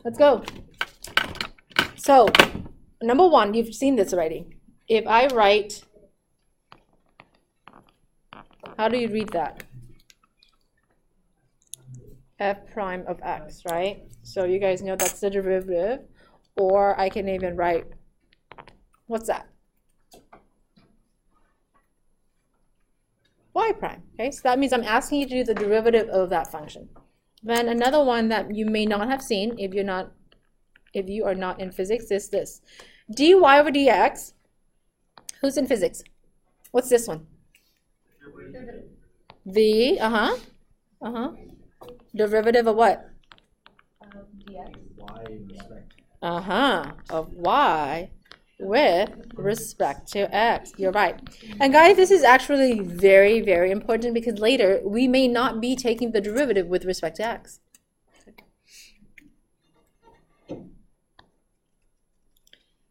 let's go. So, number one, you've seen this already. If I write, how do you read that? F prime of x, right? So you guys know that's the derivative. Or I can even write, what's that? Y prime, okay? So that means I'm asking you to do the derivative of that function. Then another one that you may not have seen if you are not in physics is this. dy over dx. Who's in physics? What's this one? The, derivative of what? Dx. Y in respect. Of y with respect to x. You're right. And guys, this is actually very, very important because later we may not be taking the derivative with respect to x.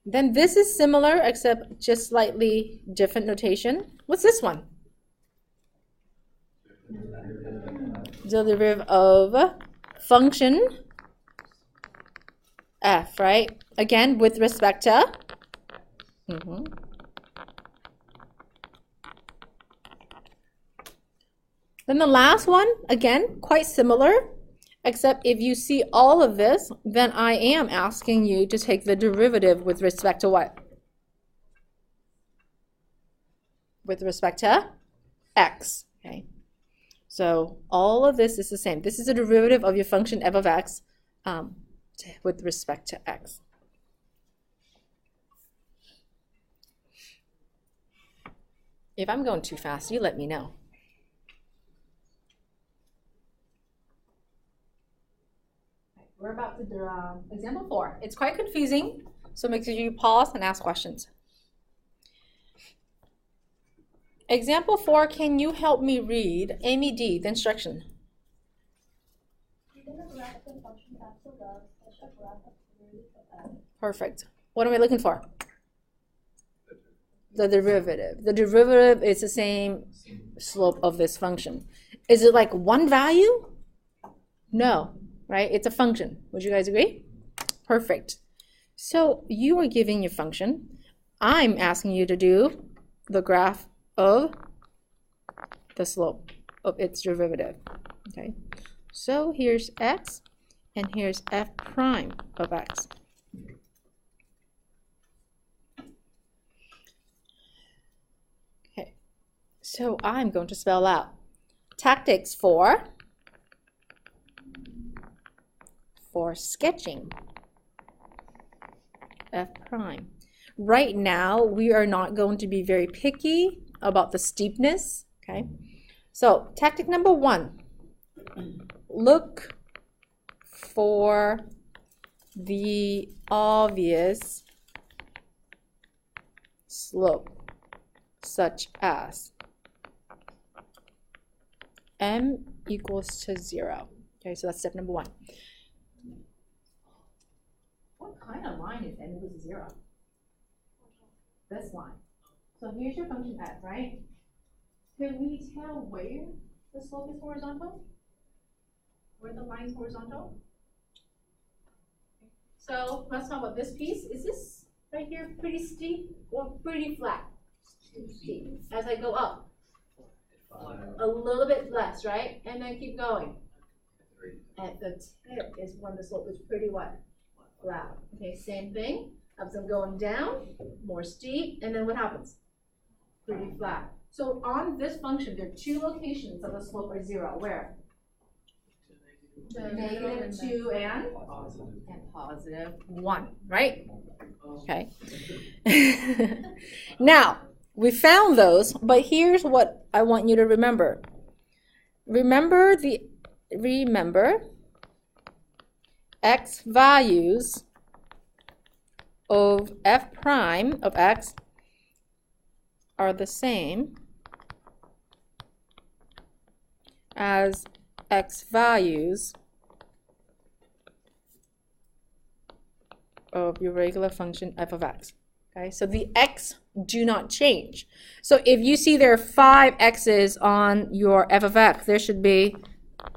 Then this is similar except just slightly different notation. What's this one? Derivative of function f, right? Again, with respect to Then the last one, again, quite similar, except if you see all of this, then I am asking you to take the derivative with respect to what? With respect to x, okay? So all of this is the same. This is a derivative of your function f of x with respect to x. If I'm going too fast, you let me know. We're about to do example 4. It's quite confusing, so make sure you pause and ask questions. Example 4, can you help me read Amy D, the instruction? Perfect. What am I looking for? The derivative. The derivative is the same slope of this function. Is it like one value? No, right? It's a function. Would you guys agree? Perfect. So you are giving your function. I'm asking you to do the graph of the slope of its derivative. Okay. So here's x, and here's f prime of x. Okay. So I'm going to spell out tactics for sketching f prime. Right now, we are not going to be very picky about the steepness, okay? So, tactic number 1, look for the obvious slope, such as m equals to 0. Okay, so that's step number 1. What kind of line is m equals to 0? This line. So here's your function f, right? Can we tell where the slope is horizontal? Where the line's horizontal? So let's talk about this piece. Is this right here pretty steep or pretty flat? Steep. As I go up, a little bit less, right? And then keep going. At the tip is when the slope is pretty what? Flat. Okay, same thing. As I'm going down, more steep, and then what happens? Pretty flat. So on this function, there are 2 locations of the slope are 0. Where? Negative 2 and positive 1, right? Okay. Now, we found those, but here's what I want you to remember. Remember x values of f prime of x are the same as x values of your regular function f of x. Okay, so the x do not change. So if you see there are 5 x's on your f of x, there should be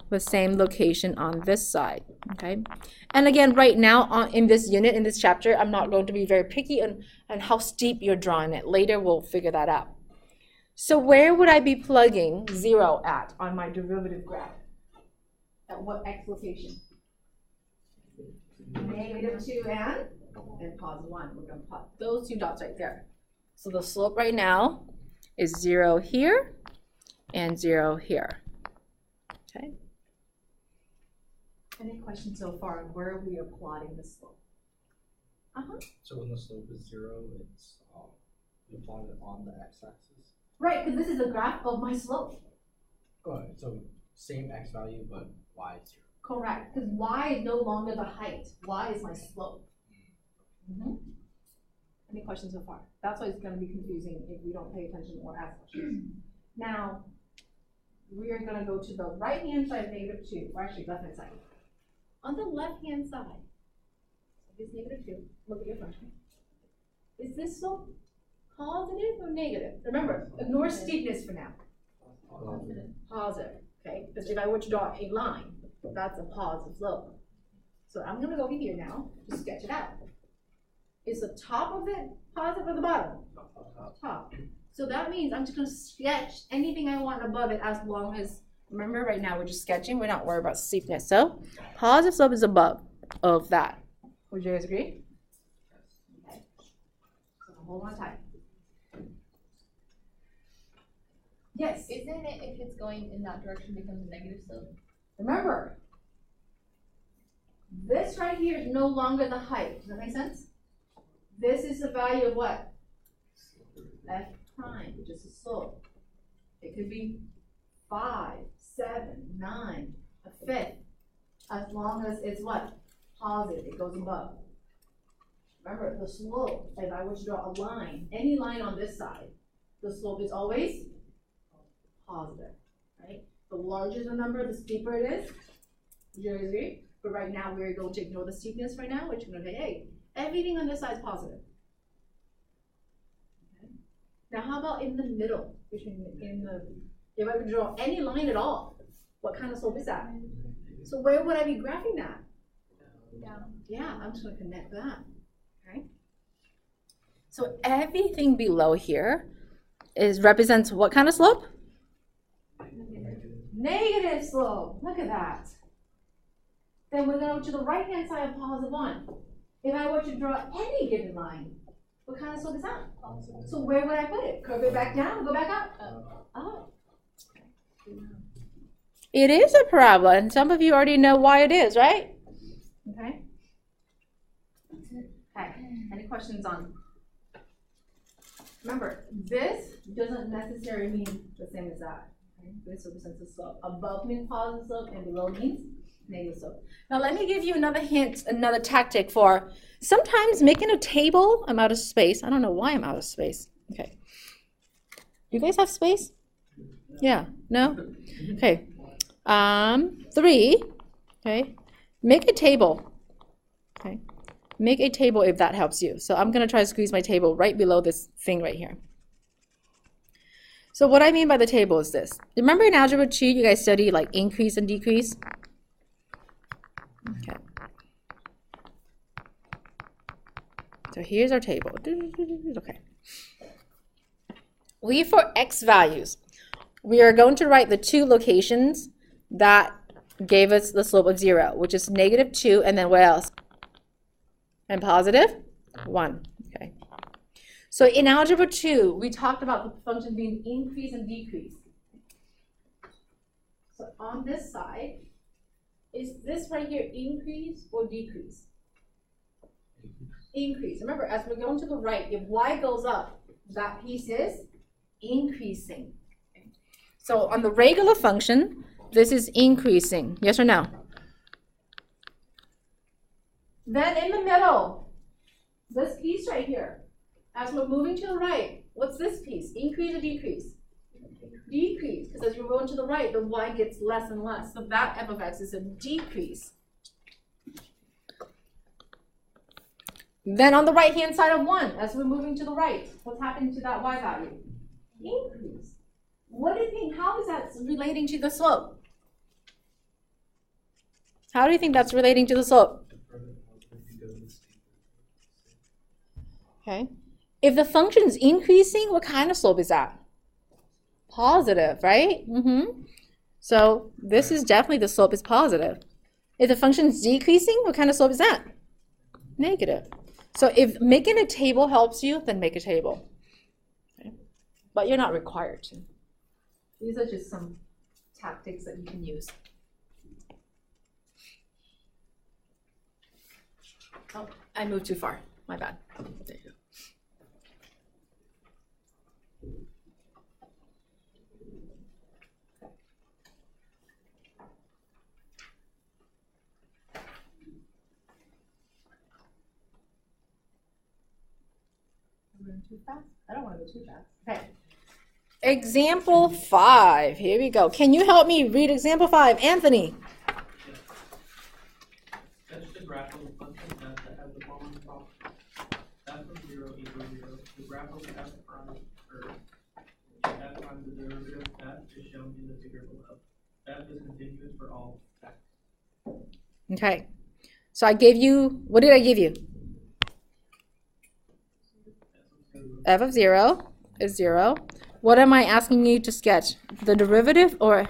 the same location on this side. Okay, and again, right now in this unit, in this chapter, I'm not going to be very picky on how steep you're drawing it. Later, we'll figure that out. So where would I be plugging 0 at on my derivative graph? At what x location? -2 and positive 1. We're going to plot those two dots right there. So the slope right now is 0 here and 0 here. Okay. Any questions so far on where we are plotting the slope? So when the slope is 0, it's you plot it on the x-axis. Right, because this is a graph of my slope. Good. So same x value, but y is 0. Correct, because y is no longer the height. Y is my slope. Any questions so far? That's why it's going to be confusing if we don't pay attention or ask questions. Now, we are going to go to the right-hand side of -2, or actually left-hand side. On the left-hand side, it's -2. Look at your function. Is this slope positive or negative? Remember, ignore steepness for now. Positive, okay? Because if I were to draw a line, that's a positive slope. So I'm going to go over here now to sketch it out. Is the top of it positive or the bottom? Top. So that means I'm just going to sketch anything I want above it as long as, remember right now we're just sketching, we're not worried about steepness. So positive slope is above of that. Would you guys agree? Okay. So hold on tight. Yes? Isn't it if it's going in that direction becomes a negative slope? Remember, this right here is no longer the height. Does that make sense? This is the value of what? F prime, which is the slope. It could be 5, 7, 9, a fifth, as long as it's what? Positive, it goes above. Remember, the slope, if I were to draw a line, any line on this side, the slope is always positive, right? The larger the number, the steeper it is. Do you guys agree? But right now, we're going to ignore the steepness right now, which we're going to say, hey, everything on this side is positive. Okay. Now, how about in the middle? If I would draw any line at all, what kind of slope is that? So where would I be graphing that? Down. Yeah, I'm just going to connect that. Okay. So everything below here represents what kind of slope? Negative slope. Look at that. Then we're going to go to the right-hand side of positive 1. If I were to draw any given line, what kind of slope is that? So where would I put it? Curve it back down, go back up? Oh. It is a parabola, and some of you already know why it is, right? Okay. Okay. Any questions on? Remember, this doesn't necessarily mean the same as that. Okay? This represents the slope. Above means positive slope, and below means negative slope. Now, let me give you another hint, another tactic for sometimes making a table. I'm out of space. I don't know why I'm out of space. Okay. You guys have space? Yeah. No? Okay. 3. Okay. Make a table. Okay. Make a table if that helps you. So I'm going to try to squeeze my table right below this thing right here. So what I mean by the table is this. Remember in Algebra 2, you guys studied like increase and decrease? Okay. So here's our table. Okay. For x values, we are going to write the two locations that gave us the slope of 0, which is -2, and then what else? And positive 1. Okay. So in Algebra 2, we talked about the function being increase and decrease. So on this side, is this right here increase or decrease? Increase. Remember, as we're going to the right, if y goes up, that piece is increasing. Okay. So on the regular function, this is increasing. Yes or no? Then in the middle, this piece right here, as we're moving to the right, what's this piece? Increase or decrease? Decrease, because as you're going to the right, the y gets less and less. So that f of x is a decrease. Then on the right-hand side of 1, as we're moving to the right, what's happening to that y value? Increase. What do you think? How is that relating to the slope? How do you think that's relating to the slope? Okay. If the function is increasing, what kind of slope is that? Positive, right? So this is definitely the slope is positive. If the function is decreasing, what kind of slope is that? Negative. So if making a table helps you, then make a table. Okay. But you're not required to. These are just some tactics that you can use. Oh, I moved too far. My bad. There you go. Too fast? I don't want to go too fast. Okay. Example 5. Here we go. Can you help me read example 5? Anthony. That's the graph of the function f that has the following property. F of 0 equals 0. The graph of f prime curve, f times the derivative of f is shown in the figure below. F is continuous for all x. Okay. So I gave you, what did I give you? F of 0 is 0. What am I asking you to sketch? The derivative or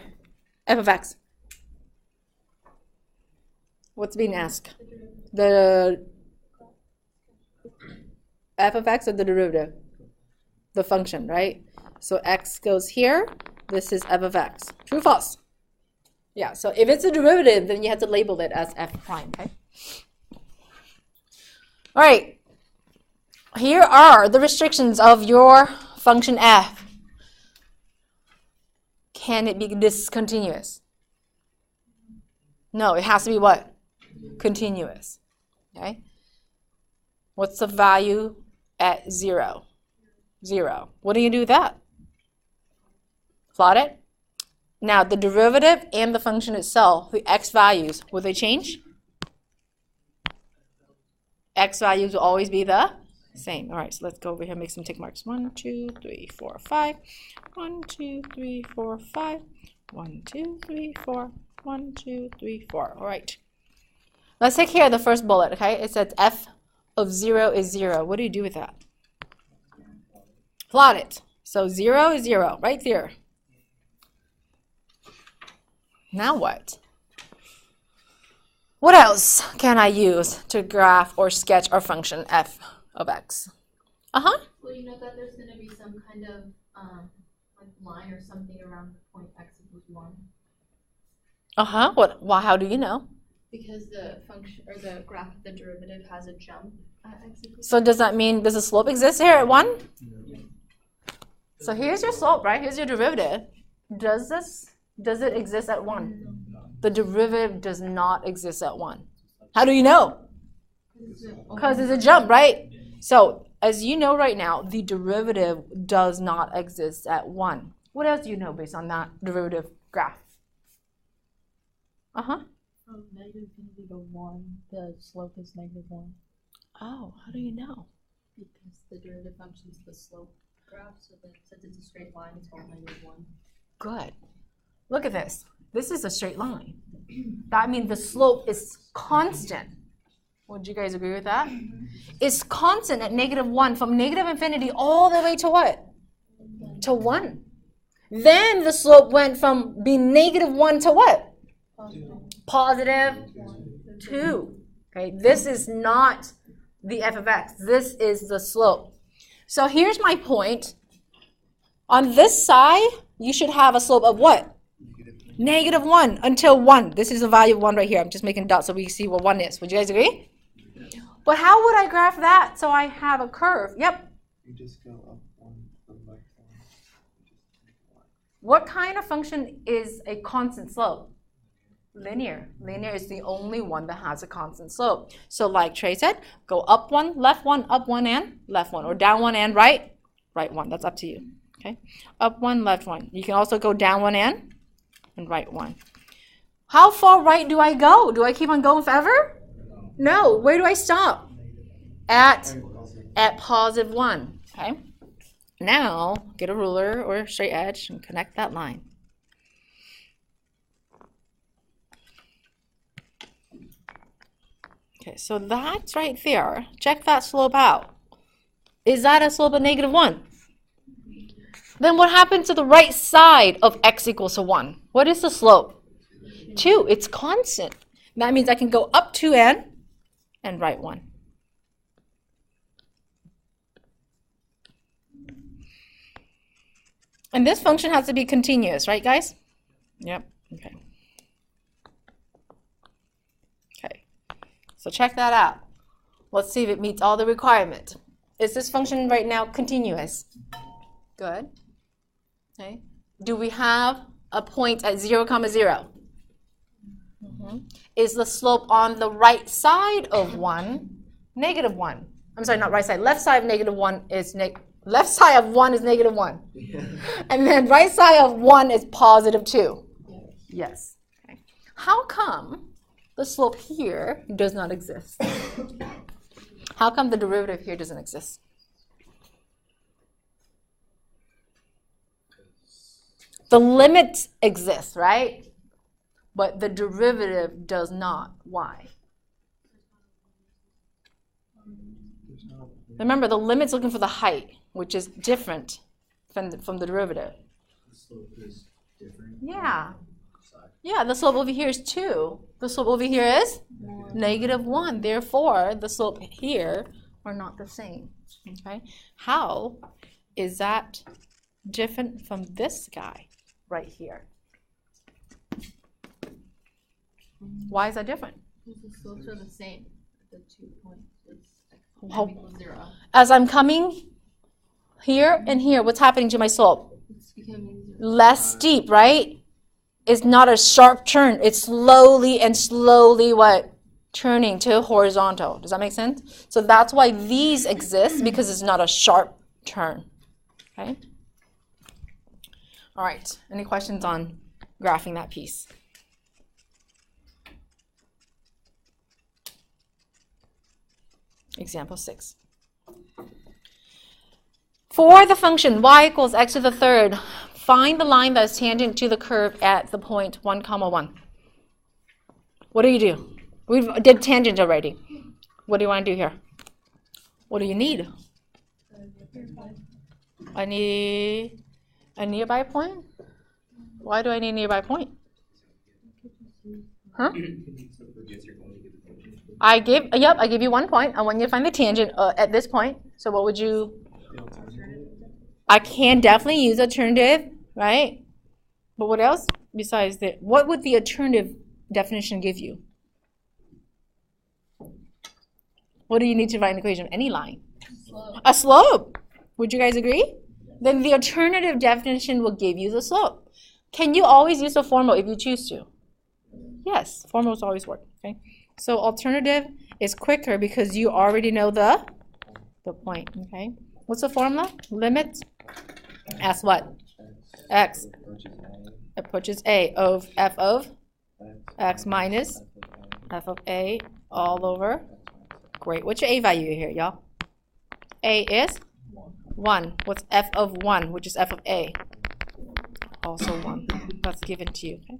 f of x? What's being asked? The f of x or the derivative? The function, right? So x goes here. This is f of x. True or false? Yeah, so if it's a derivative, then you have to label it as f prime, okay? All right. Here are the restrictions of your function f. Can it be discontinuous? No, it has to be what? Continuous. Okay. What's the value at 0? 0. What do you do with that? Plot it. Now, the derivative and the function itself, the x values, will they change? X values will always be the same. All right, so let's go over here and make some tick marks. 1, 2, 3, 4, 5. 1, 2, 3, 4, 5. 1, 2, 3, 4. 1, 2, 3, 4. All right. Let's take care of the first bullet, okay? It says f of 0 is 0. What do you do with that? Plot it. So 0 is 0, right there. Now what? What else can I use to graph or sketch our function f of x? Well, you know that there's going to be some kind of like line or something around the point x equals 1. What? Well, how do you know? Because the function or the graph of the derivative has a jump at x equals So does that mean, does a slope exist here at 1? So here's your slope, right? Here's your derivative. Does it exist at 1? The derivative does not exist at 1. How do you know? Because it's a jump, right? So as you know right now, the derivative does not exist at 1. What else do you know based on that derivative graph? From negative infinity to 1, the slope is -1. Oh, how do you know? because the derivative function is the slope graph, so that since it's a straight line, it's all -1. Good. Look at this. This is a straight line. That means the slope is constant. Would you guys agree with that? It's constant at -1 from negative infinity all the way to what? To 1. Then the slope went from being -1 to what? +2. Okay, this is not the f of x. This is the slope. So here's my point. On this side, you should have a slope of what? -1 until 1. This is the value of 1 right here. I'm just making a dot so we can see what 1 is. Would you guys agree? But how would I graph that so I have a curve? Yep. You just go up 1 from left 1. What kind of function is a constant slope? Linear. Linear is the only one that has a constant slope. So like Trey said, go up 1, left 1, up 1 and left 1. Or down 1 and right 1. That's up to you. Okay. Up 1, left 1. You can also go down 1 and right 1. How far right do I go? Do I keep on going forever? No. Where do I stop? At +1. Okay. Now get a ruler or a straight edge and connect that line. Okay, so that's right there. Check that slope out. Is that a slope of -1? Then what happens to the right side of x equals to 1? What is the slope? 2. It's constant. That means I can go up 2n and write 1. And this function has to be continuous, right, guys? Yep. Okay. Okay. So check that out. Let's see if it meets all the requirements. Is this function right now continuous? Good. Okay. Do we have a point at 0, 0? Is the slope on the right side of 1 -1? I'm sorry, not right side. Left side of -1 is left side of 1 is -1. And then right side of 1 is +2. Yes. Okay. How come the slope here does not exist? How come the derivative here doesn't exist? The limit exists, right? But the derivative does not. Why? Remember, the limit's looking for the height, which is different from the derivative. The slope is different. Yeah. Yeah, the slope over here is 2. The slope over here is -1. Therefore, the slope here are not the same. Okay? How is that different from this guy right here? Why is that different? Because the slopes are the same. The 2 points is Well, equals 0. as I'm coming here and here, what's happening to my slope? It's becoming 0. Less steep, right? It's not a sharp turn. It's slowly what? Turning to horizontal. Does that make sense? So that's why these exist, because it's not a sharp turn. Okay? All right. Any questions on graphing that piece? Example 6. For the function y equals x to the third, find the line that is tangent to the curve at the point 1, 1. What do you do? We did tangent already. What do you want to do here? What do you need? I need a nearby point? Why do I need a nearby point? Huh? I give you 1 point. I want you to find the tangent at this point. So what would you? I can definitely use alternative, right? But what else besides that? What would the alternative definition give you? What do you need to write an equation of any line? Slope. A slope. Would you guys agree? Then the alternative definition will give you the slope. Can you always use the formula if you choose to? Yes, formulas always work. Okay. So alternative is quicker because you already know the point. Okay. What's the formula? Limit as what? X approaches A of f of x minus f of A all over. Great. What's your A value here, y'all? A is 1. What's f of 1, which is f of A? Also 1. That's given to you. Okay.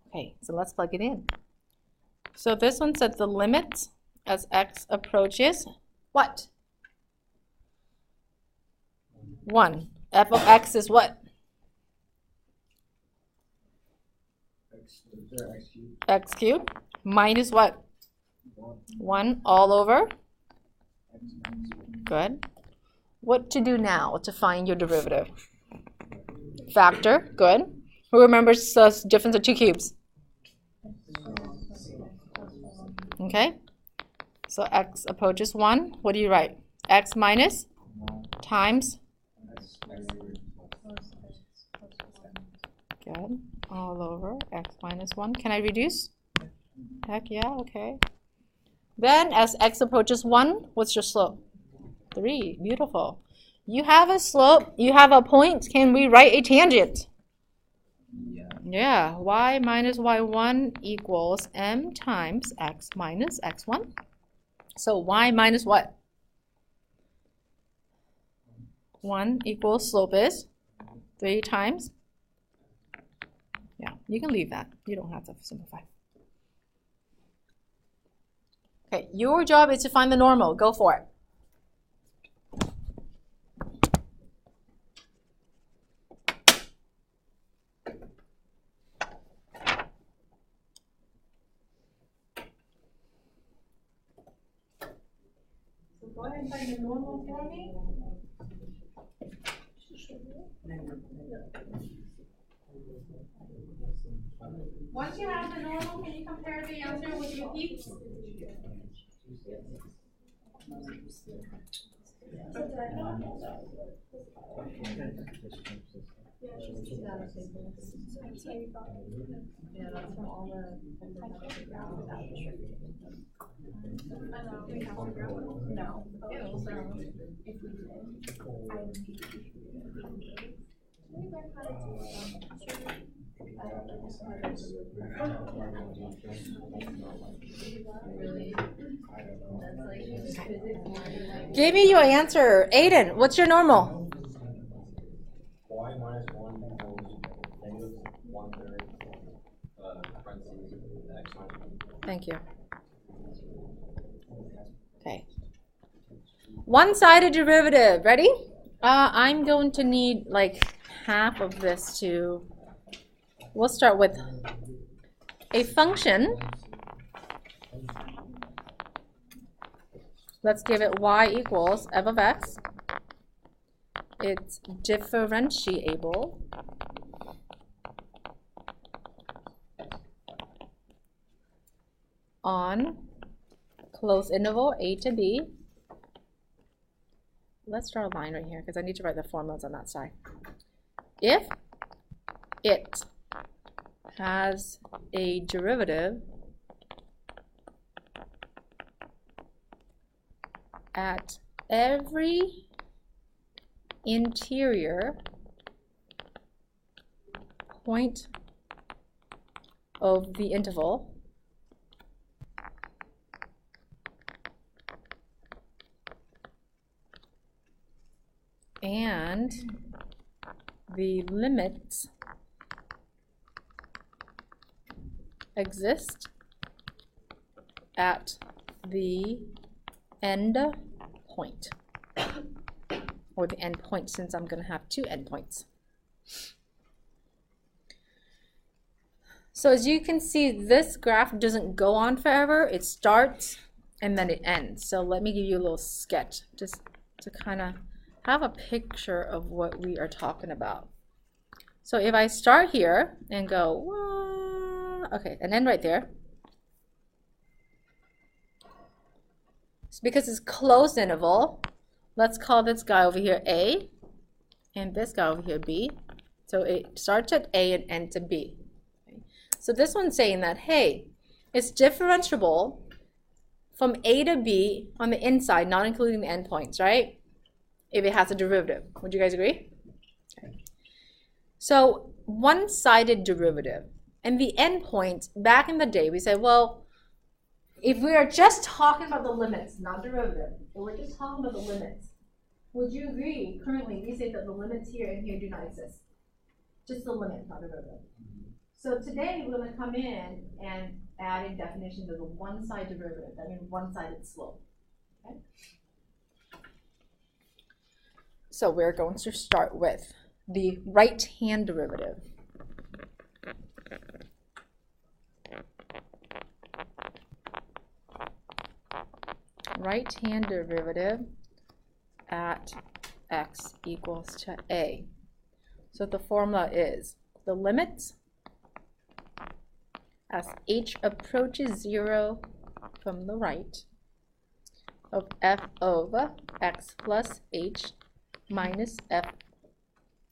Okay, so let's plug it in. So this one said the limit as x approaches what? 1. F of x is what? X cubed minus what? 1 all over. Good. What to do now to find your derivative? Factor. Good. Who remembers the difference of 2 cubes? Okay. So x approaches 1. What do you write? X minus times. Good. All over x minus 1. Can I reduce? Heck yeah, okay. Then as x approaches 1, what's your slope? 3. Beautiful. You have a slope, you have a point. Can we write a tangent? Yeah. Y minus y1 equals m times x minus x1. So y minus what? 1 equals slope is 3 times. Yeah, you can leave that. You don't have to simplify. Okay, your job is to find the normal. Go for it. So go ahead and find the normal for me. Once you have the normal, can you compare the answer with your peaks? Yeah, that's from all the. No. Give me your answer. Aiden, what's your normal? Y minus 1 equals negative 1/3 parentheses x minus 1. Thank you. Okay. One-sided derivative. Ready? I'm going to need like half of this to. We'll start with a function. Let's give it y equals f of x. It's differentiable on closed interval a to b. Let's draw a line right here because I need to write the formulas on that side. If it has a derivative at every interior point of the interval, and the limits exist at the end point, or the end point, since I'm going to have two endpoints. So as you can see, this graph doesn't go on forever. It starts and then it ends. So let me give you a little sketch just to kind of have a picture of what we are talking about. So if I start here and go, okay, and end right there. So because it's closed interval, let's call this guy over here A, and this guy over here B. So it starts at A and ends at B. Okay. So this one's saying that, hey, it's differentiable from A to B on the inside, not including the endpoints, right? If it has a derivative. Would you guys agree? Okay. So one-sided derivative. And the endpoints, back in the day, we said, well, if we are just talking about the limits, not derivative, if we're just talking about the limits, would you agree, currently, we say that the limits here and here do not exist? Just the limit, not derivative. So today, we're going to come in and add in definitions of the one-side derivative, that means one-sided slope. Okay? So we're going to start with the right-hand derivative. Right-hand derivative at x equals to a. So the formula is the limits as h approaches 0 from the right of f over x plus h minus f.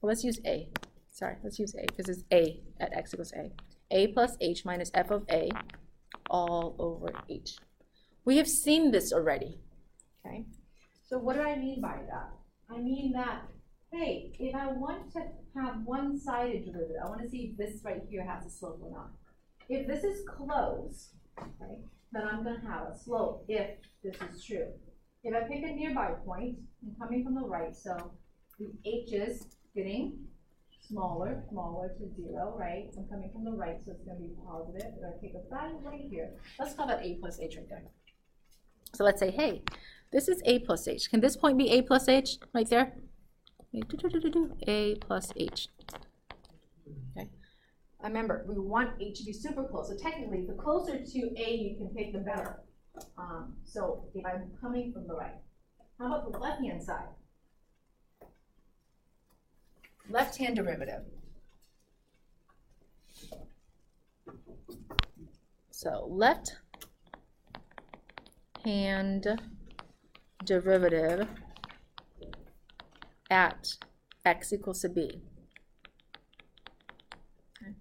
Well, let's use a. Sorry, let's use a because it's a at x equals a. A plus h minus f of a all over h. We have seen this already, okay? So what do I mean by that? I mean that, hey, if I want to have one-sided derivative, I want to see if this right here has a slope or not. If this is closed, okay, then I'm going to have a slope if this is true. If I pick a nearby point, I'm coming from the right, so the h is getting smaller to 0, right? I'm coming from the right, so it's going to be positive. If I take a value right here, let's call that a plus h right there. So let's say, hey, this is a plus h. Can this point be a plus h right there? A plus h. Okay. Remember, we want h to be super close. So technically, the closer to a you can pick, the better. So if I'm coming from the right, how about the left-hand side? Left-hand derivative. So left-hand derivative at x equals to b. Okay.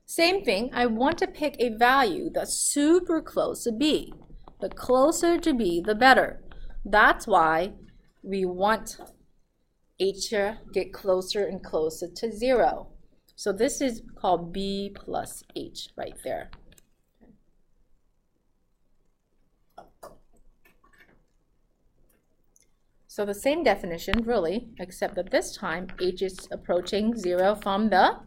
Same thing, I want to pick a value that's super close to b. The closer to b, the better. That's why we want h to get closer and closer to 0. So this is called b plus h right there. So the same definition, really, except that this time h is approaching 0 from the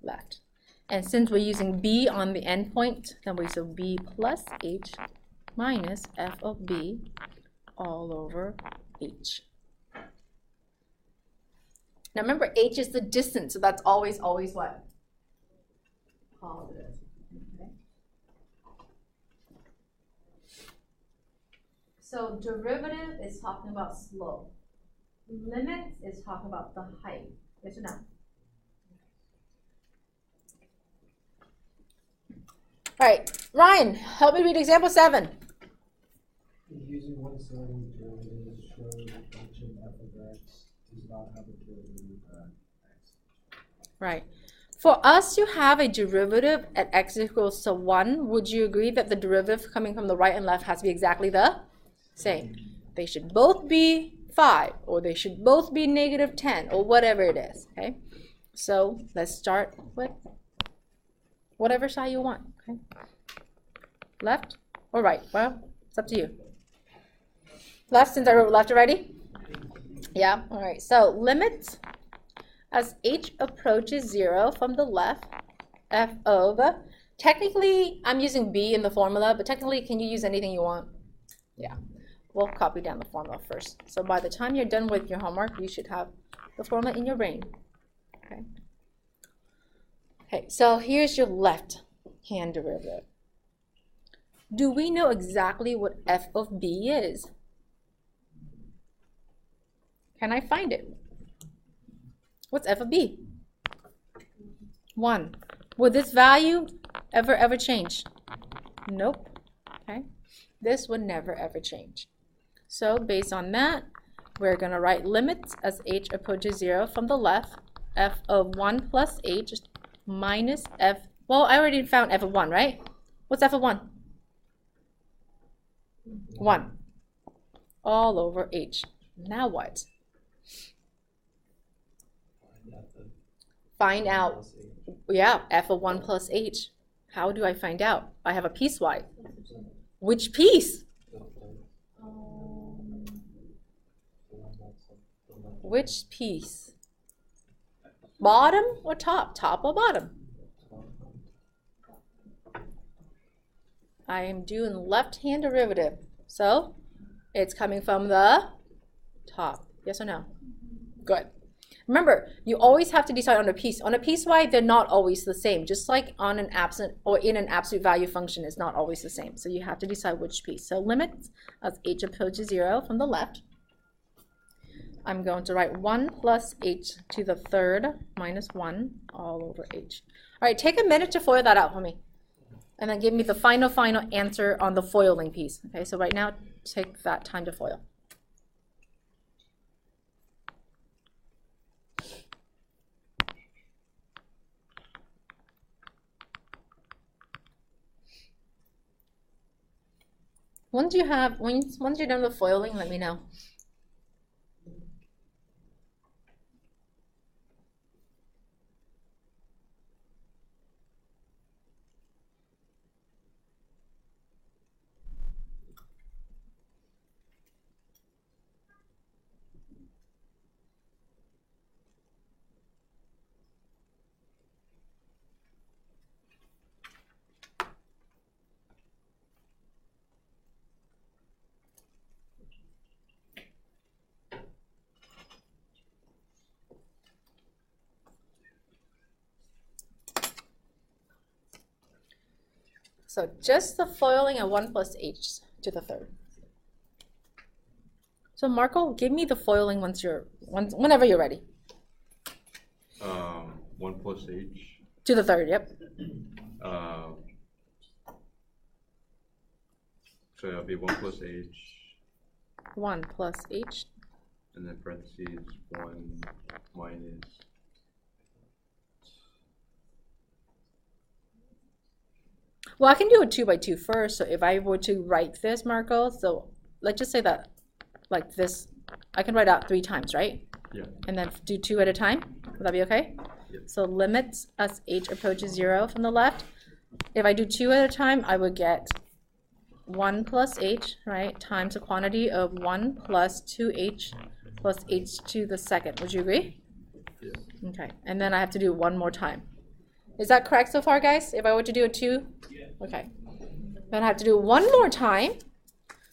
left. And since we're using b on the endpoint, then we say b plus h minus f of b all over h. Now remember, h is the distance, so that's always what? Positive. Okay. So derivative is talking about slope. Limits is talking about the height. Yes or no? All right, Ryan, help me read example 7. Using one certain derivative to show the function f of x does not have a derivative at x. Right. For us to have a derivative at x equals to 1, would you agree that the derivative coming from the right and left has to be exactly the same? They should both be 5, or they should both be negative 10, or whatever it is, okay? So let's start with whatever side you want, okay? Left or right? Well, it's up to you. Left, since I wrote left already? Yeah, all right. So limit as h approaches 0 from the left, f of, technically, I'm using b in the formula, but technically, can you use anything you want? Yeah, we'll copy down the formula first. So by the time you're done with your homework, you should have the formula in your brain, okay? Okay, so here's your left-hand derivative. Do we know exactly what f of b is? Can I find it? What's f of b? 1. Would this value ever change? Nope. Okay. This would never ever change. So based on that, we're going to write limits as h approaches 0 from the left, f of 1 plus h minus f. Well, I already found f of 1, right? What's f of 1? 1. All over h. Now what? Find out, yeah, f of 1 plus h. How do I find out? I have a piecewise. Which piece? Which piece? Bottom or top? Top or bottom? I am doing left-hand derivative. So it's coming from the top. Yes or no? Good. Remember, you always have to decide on a piece. On a piecewise, they're not always the same. Just like on an absent or in an absolute value function is not always the same. So you have to decide which piece. So limits as h approaches 0 from the left. I'm going to write 1 plus h to the third minus 1 all over h. All right, take a minute to FOIL that out for me. And then give me the final answer on the foiling piece. Okay, so right now, take that time to FOIL. Once you're done with foiling, let me know. So just the foiling at 1 plus h to the third. So Marco, give me the foiling whenever you're ready. 1 plus h. To the third, yep. So it'll be 1 plus h. 1 plus h. And then parentheses 1 minus. Well, I can do a 2 by 2 first. So if I were to write this, Marco, so let's just say that like this, I can write out 3 times, right? Yeah. And then do 2 at a time. Would that be okay? Yep. So limits as h approaches 0 from the left. If I do 2 at a time, I would get 1 plus h, right, times a quantity of 1 plus 2h plus h to the second. Would you agree? Yeah. Okay. And then I have to do 1 more time. Is that correct so far, guys? If I were to do a 2? Yeah. Okay. Then I have to do 1 more time.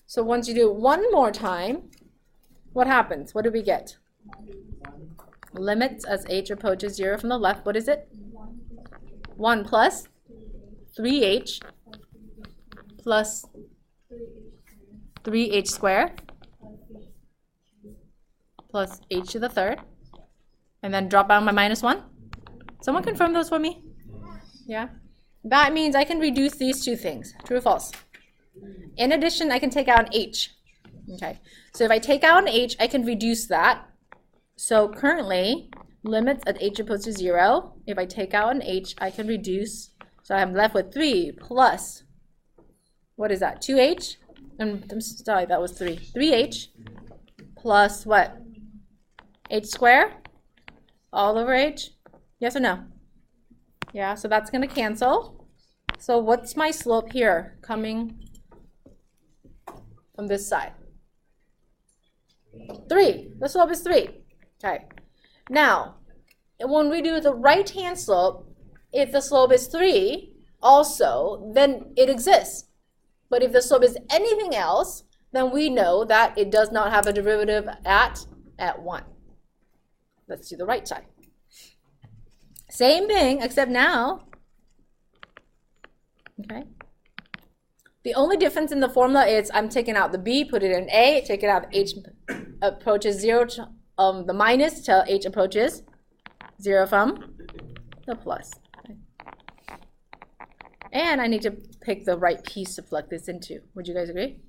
So once you do 1 more time, what happens? What do we get? Limits as h approaches 0 from the left. What is it? 1 plus 3h plus 3h squared plus h to the third. And then drop out my minus 1. Someone confirm those for me? Yeah? That means I can reduce these 2 things. True or false? In addition, I can take out an h. Okay. So if I take out an h, I can reduce that. So currently, limits at h approaches 0. If I take out an h, I can reduce. So I'm left with 3 plus, what is that, 2h? I'm sorry, that was 3. 3h plus what? H squared? All over h? Yes or no? Yeah, so that's going to cancel. So what's my slope here coming from this side? 3. The slope is 3. Okay. Now, when we do the right-hand slope, if the slope is 3 also, then it exists. But if the slope is anything else, then we know that it does not have a derivative at 1. Let's do the right side. Same thing, except now, okay, the only difference in the formula is I'm taking out the b, put it in a, taking out h approaches 0 to the minus till h approaches 0 from the plus. Okay. And I need to pick the right piece to plug this into. Would you guys agree?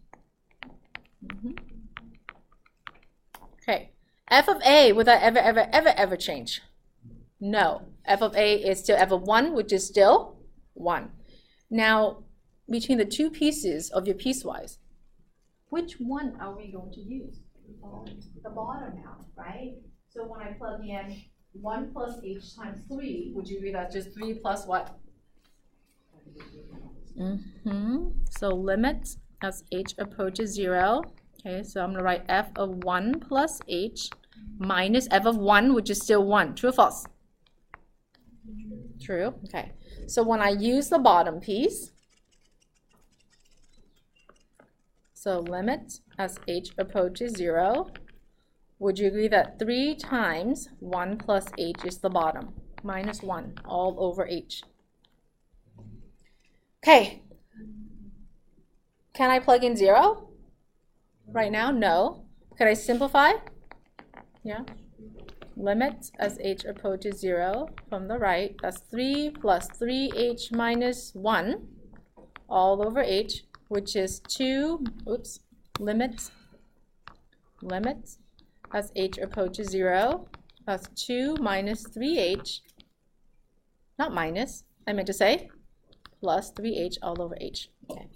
Okay. F of a, would that ever change? No. F of a is still f of 1, which is still 1. Now, between the 2 pieces of your piecewise, which one are we going to use? The bottom now, right? So when I plug in 1 plus h times 3, would you agree that's just 3 plus what? So limit as h approaches 0. Okay, so I'm going to write f of 1 plus h minus f of 1, which is still 1. True or false? True. Okay. So when I use the bottom piece, so limit as h approaches 0, would you agree that 3 times 1 plus h is the bottom? Minus 1 all over h. Okay. Can I plug in 0? Right now, no. Can I simplify? Yeah. Limit as h approaches 0 from the right. That's 3 plus 3h minus 1 all over h, which is 2, limit as h approaches 0. That's 2 minus 3h, not minus, I meant to say, plus 3h all over h. Okay.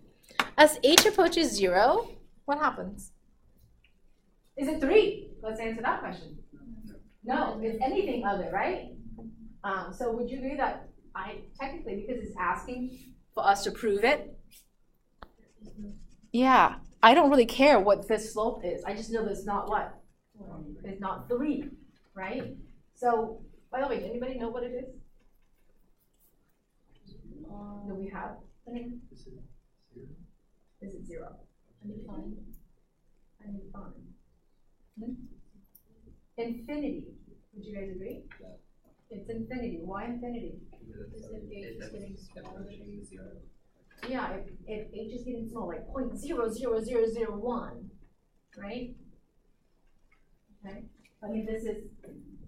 As h approaches 0, what happens? Is it 3? Let's answer that question. No, it's anything other, right? So would you agree that technically, because it's asking for us to prove it, yeah, I don't really care what this slope is. I just know that it's not what? It's not 3, right? So, by the way, does anybody know what it is? Do we have? Is it 0? I need to find. Infinity. Would you guys agree? Yeah. It's infinity. Why infinity? Because if h is getting smaller. So yeah, if h is getting small, like 0.00001, right? Okay, I mean, this is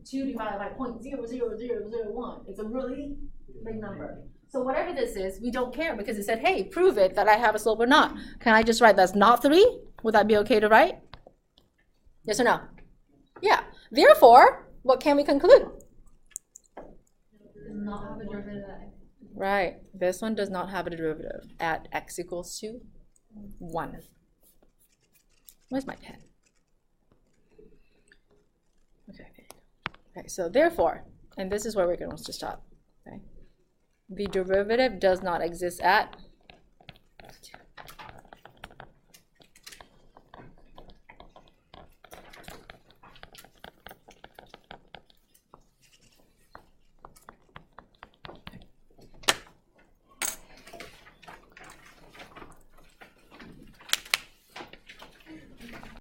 2 divided by 0.00001. It's a really big number. So whatever this is, we don't care because it said, hey, prove it that I have a slope or not. Can I just write that's not 3? Would that be okay to write? Yes or no? Yeah. Therefore, what can we conclude? Does not have a derivative at x. Right. This one does not have a derivative at x equals to 1. Where's my pen? Okay. Okay, so therefore, and this is where we're going to stop. Okay. The derivative does not exist at